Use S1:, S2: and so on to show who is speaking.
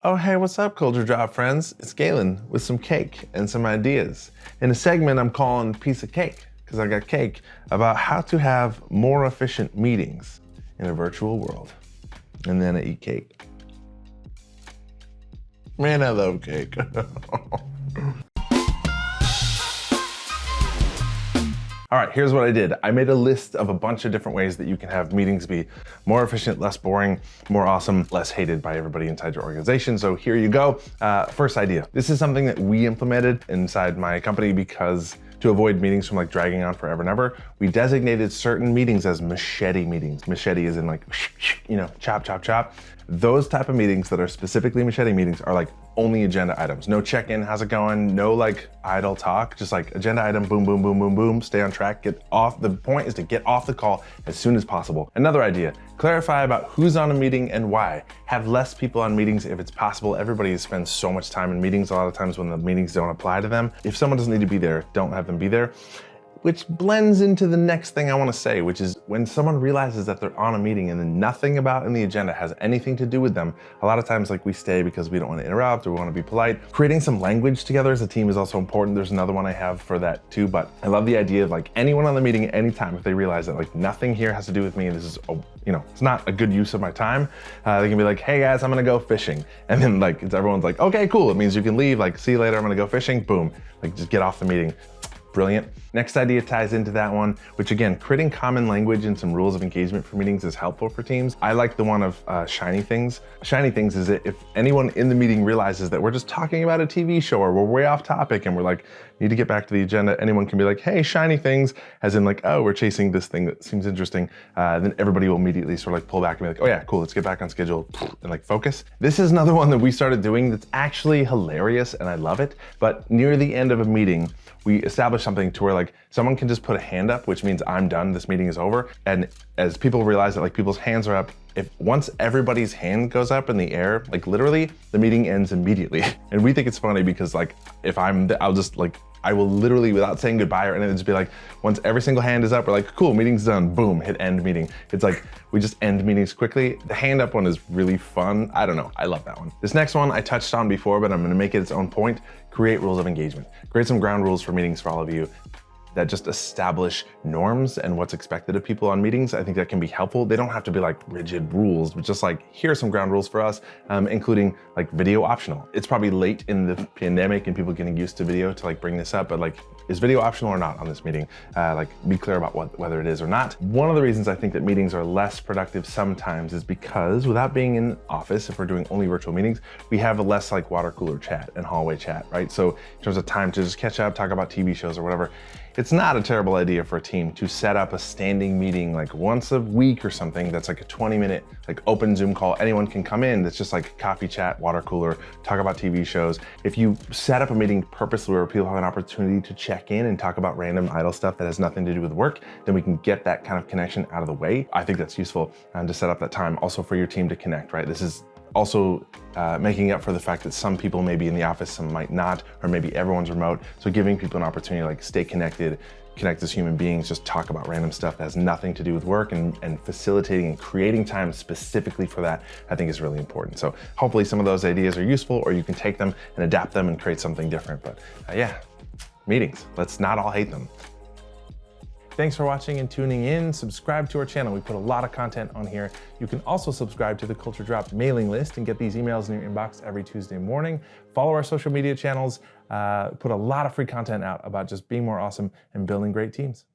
S1: Oh, hey, what's up, Culture Drop friends? It's Galen with some cake and some ideas. In a segment I'm calling Piece of Cake, because I got cake, about how to have more efficient meetings in a virtual world. And then I eat cake. Man, I love cake. All right, here's what I did. I made a list of a bunch of different ways that you can have meetings be more efficient, less boring, more awesome, less hated by everybody inside your organization. So here you go. First idea. This is something that we implemented inside my company because to avoid meetings from like dragging on forever and ever, we designated certain meetings as machete meetings. Machete is in like, chop, chop, chop. Those type of meetings that are specifically machete meetings are like only agenda items. No check-in, how's it going? No like idle talk, just like agenda item, boom, boom, boom, boom, boom, stay on track, get off. The point is to get off the call as soon as possible. Another idea, clarify about who's on a meeting and why. Have less people on meetings if it's possible. Everybody spends so much time in meetings a lot of times when the meetings don't apply to them. If someone doesn't need to be there, don't have them be there. Which blends into the next thing I want to say, which is when someone realizes that they're on a meeting and then nothing about in the agenda has anything to do with them, a lot of times like we stay because we don't want to interrupt or we want to be polite. Creating some language together as a team is also important. There's another one I have for that too, but I love the idea of like anyone on the meeting at any time, if they realize that like nothing here has to do with me, this is, it's not a good use of my time, they can be like, hey guys, I'm gonna go fishing. And then like, everyone's like, okay, cool. It means you can leave, like see you later, I'm gonna go fishing, boom. Like just get off the meeting. Brilliant. Next idea ties into that one, which again, creating common language and some rules of engagement for meetings is helpful for teams. I like the one of shiny things. Shiny things is that if anyone in the meeting realizes that we're just talking about a TV show or we're way off topic and we're like, need to get back to the agenda, anyone can be like, hey, shiny things, as in like, oh, we're chasing this thing that seems interesting. Then everybody will immediately sort of like pull back and be like, oh yeah, cool, let's get back on schedule and like focus. This is another one that we started doing that's actually hilarious and I love it. But near the end of a meeting, we established something to where like someone can just put a hand up, which means I'm done, this meeting is over. And as people realize that like people's hands are up, if once everybody's hand goes up in the air, like literally the meeting ends immediately. And we think it's funny because like if I'll just like, I will literally, without saying goodbye or anything, just be like, once every single hand is up, we're like, cool, meeting's done, boom, hit end meeting. It's like, we just end meetings quickly. The hand up one is really fun. I don't know, I love that one. This next one I touched on before, but I'm gonna make it its own point. Create rules of engagement. Create some ground rules for meetings for all of you that just establish norms and what's expected of people on meetings. I think that can be helpful. They don't have to be like rigid rules, but just like, here are some ground rules for us, including like video optional. It's probably late in the pandemic and people getting used to video to like bring this up, but like, is video optional or not on this meeting? Like be clear about whether it is or not. One of the reasons I think that meetings are less productive sometimes is because without being in office, if we're doing only virtual meetings, we have a less like water cooler chat and hallway chat, right? So in terms of time to just catch up, talk about TV shows or whatever, it's not a terrible idea for a team to set up a standing meeting like once a week or something that's like a 20-minute like open Zoom call. Anyone can come in. That's just like coffee chat, water cooler, talk about TV shows. If you set up a meeting purposely where people have an opportunity to check in and talk about random idle stuff that has nothing to do with work, then we can get that kind of connection out of the way. I think that's useful to set up that time also for your team to connect, right? This is also making up for the fact that some people may be in the office, some might not, or maybe everyone's remote. So giving people an opportunity to like stay connected, connect as human beings, just talk about random stuff that has nothing to do with work and facilitating and creating time specifically for that, I think is really important. So hopefully some of those ideas are useful or you can take them and adapt them and create something different. But yeah, meetings, let's not all hate them. Thanks for watching and tuning in. Subscribe to our channel. We put a lot of content on here. You can also subscribe to the Culture Drop mailing list and get these emails in your inbox every Tuesday morning. Follow our social media channels. Put a lot of free content out about just being more awesome and building great teams.